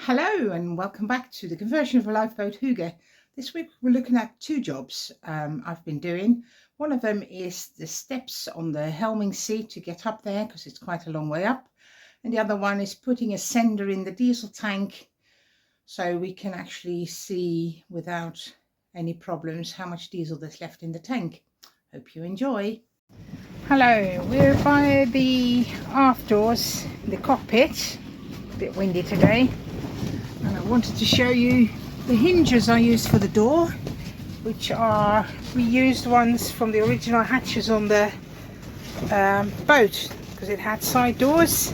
Hello and welcome back to the conversion of a lifeboat hygge. This week we're looking at two jobs I've been doing. One of them is the steps on the helming seat to get up there because it's quite a long way up. And the other one is putting a sender in the diesel tank so we can actually see without any problems how much diesel there's left in the tank. Hope you enjoy. Hello, we're by the aft doors, the cockpit. A bit windy today. And I wanted to show you the hinges I used for the door, which are reused ones from the original hatches on the boat, because it had side doors.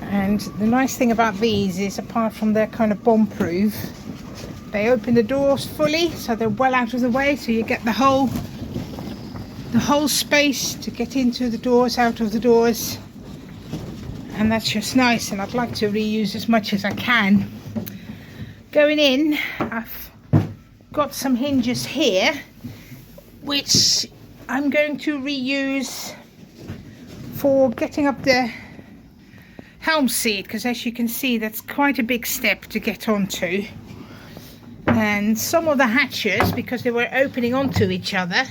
And the nice thing about these is, apart from they're kind of bomb proof, they open the doors fully, so they're well out of the way, so you get the whole space to get into the doors, out of the doors. And that's just nice, and I'd like to reuse as much as I can. Going in, I've got some hinges here which I'm going to reuse for getting up the helm seat, because as you can see that's quite a big step to get onto, and some of the hatches, because they were opening onto each other,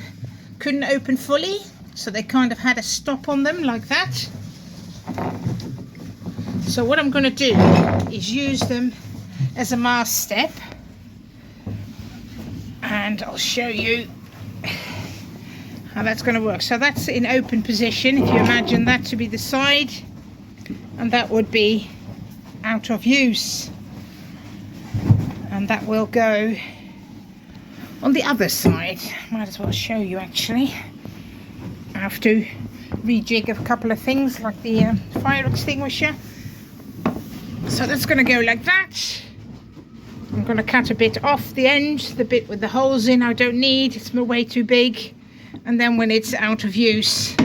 couldn't open fully, so they kind of had a stop on them like that. So what I'm going to do is use them as a mast step, and I'll show you how that's going to work. So that's in open position, if you imagine that to be the side, and that would be out of use, and that will go on the other side. Might as well show you actually. I have to rejig a couple of things like the fire extinguisher. So that's going to go like that. I'm going to cut a bit off the end, the bit with the holes in I don't need, it's way too big. And then when it's out of use,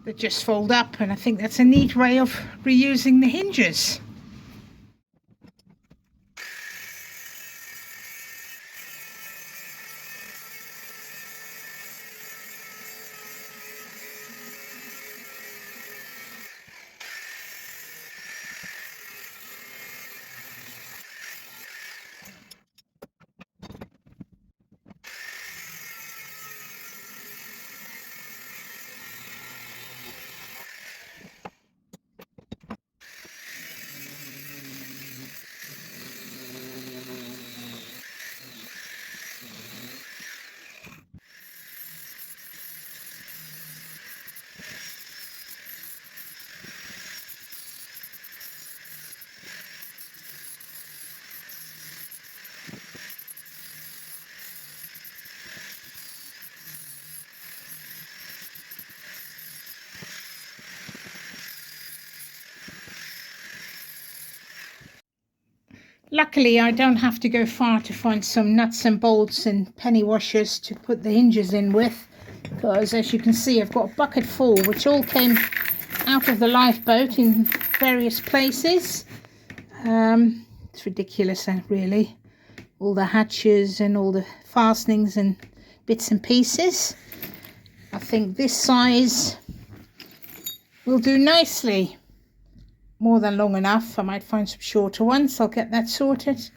they just fold up, and I think that's a neat way of reusing the hinges. Luckily I don't have to go far to find some nuts and bolts and penny washers to put the hinges in with, because as you can see I've got a bucket full which all came out of the lifeboat in various places. It's ridiculous really, all the hatches and all the fastenings and bits and pieces. I think this size will do nicely. More than long enough. I might find some shorter ones. I'll get that sorted.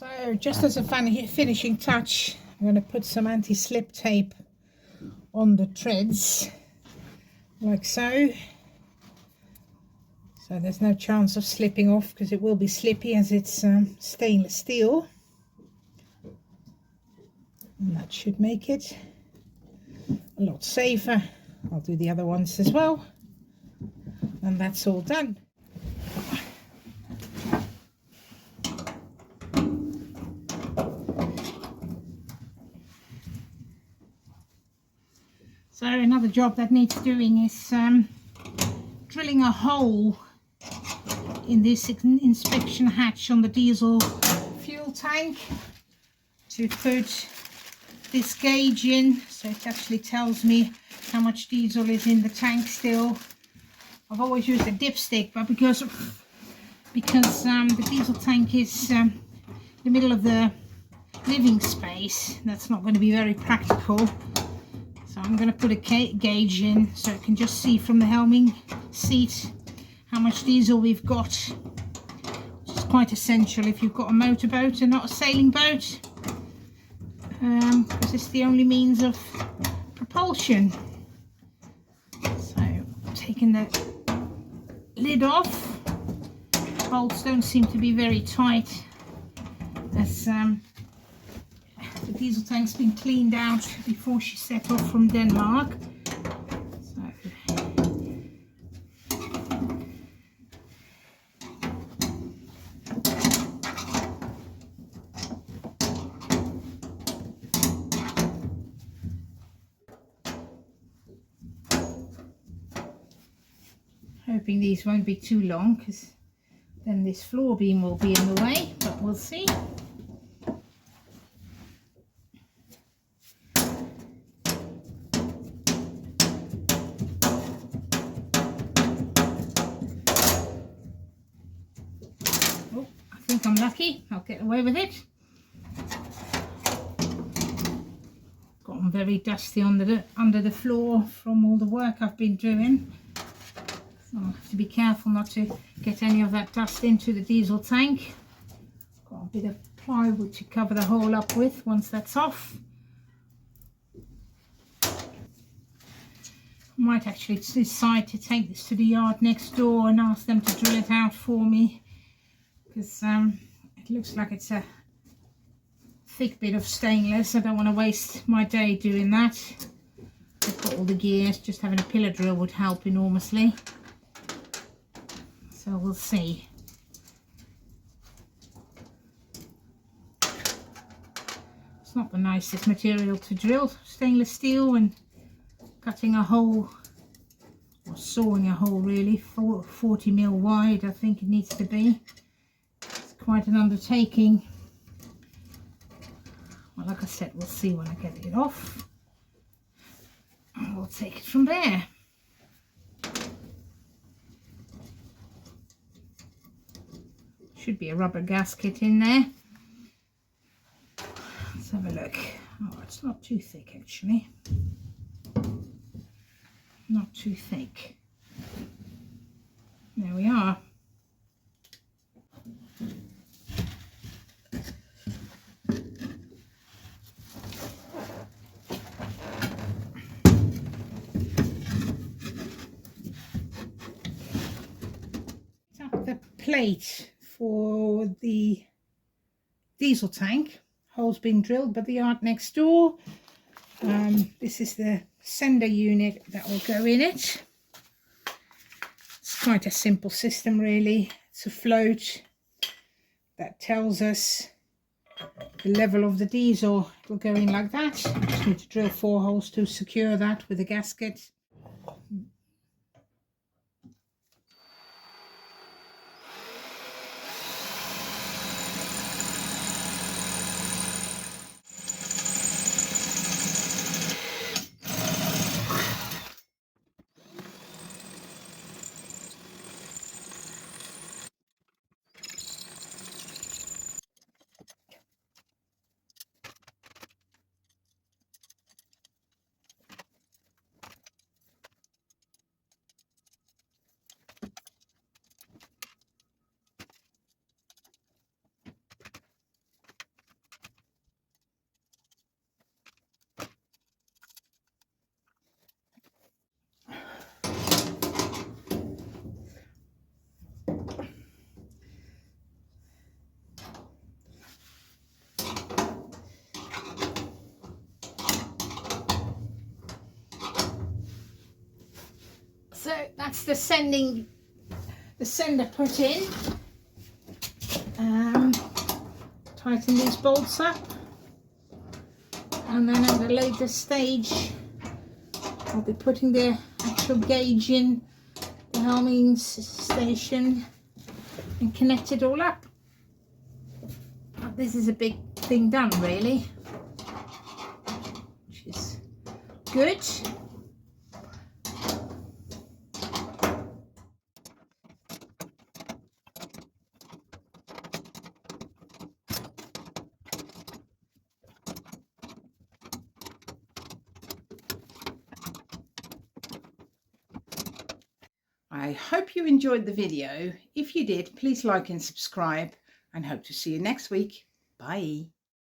So just as a finishing touch, I'm going to put some anti-slip tape on the treads, like so. So there's no chance of slipping off, because it will be slippy as it's stainless steel. And that should make it a lot safer. I'll do the other ones as well. And that's all done. So another job that needs doing is drilling a hole in this inspection hatch on the diesel fuel tank to put this gauge in, so it actually tells me how much diesel is in the tank still. I've always used a dipstick, but because the diesel tank is in the middle of the living space, that's not going to be very practical. So I'm going to put a gauge in so it can just see from the helming seat how much diesel we've got, which is quite essential if you've got a motorboat and not a sailing boat, because it's the only means of propulsion. So taking the lid off. Bolts don't seem to be very tight, as the diesel tank's been cleaned out before she set off from Denmark. Hoping these won't be too long, because then this floor beam will be in the way, but we'll see. Oh, I think I'm lucky. I'll get away with it. Gotten very dusty under the floor from all the work I've been doing. I'll have to be careful not to get any of that dust into the diesel tank. Got a bit of plywood to cover the hole up with once that's off. I might actually decide to take this to the yard next door and ask them to drill it out for me, because it looks like it's a thick bit of stainless. I don't want to waste my day doing that. I've got all the gears, just having a pillar drill would help enormously. So we'll see. It's not the nicest material to drill, stainless steel, and cutting a hole, or sawing a hole really, 40 mil wide I think it needs to be. It's quite an undertaking. Well, like I said, we'll see when I get it off. And we'll take it from there. Should be a rubber gasket in there. Let's have a look. Oh, it's not too thick actually. Not too thick. There we are. Up the plate for the diesel tank. Hole's been drilled by the yard next door. This is the sender unit that will go in it. It's quite a simple system really. It's a float that tells us the level of the diesel. It will go in like that. Just need to drill 4 holes to secure that with a gasket. that's the sender put in. Tighten these bolts up, and then at a later stage I'll be putting the actual gauge in the helming station and connect it all up. This is a big thing done really, which is good. I hope you enjoyed the video. If you did, please like and subscribe, and hope to see you next week. Bye.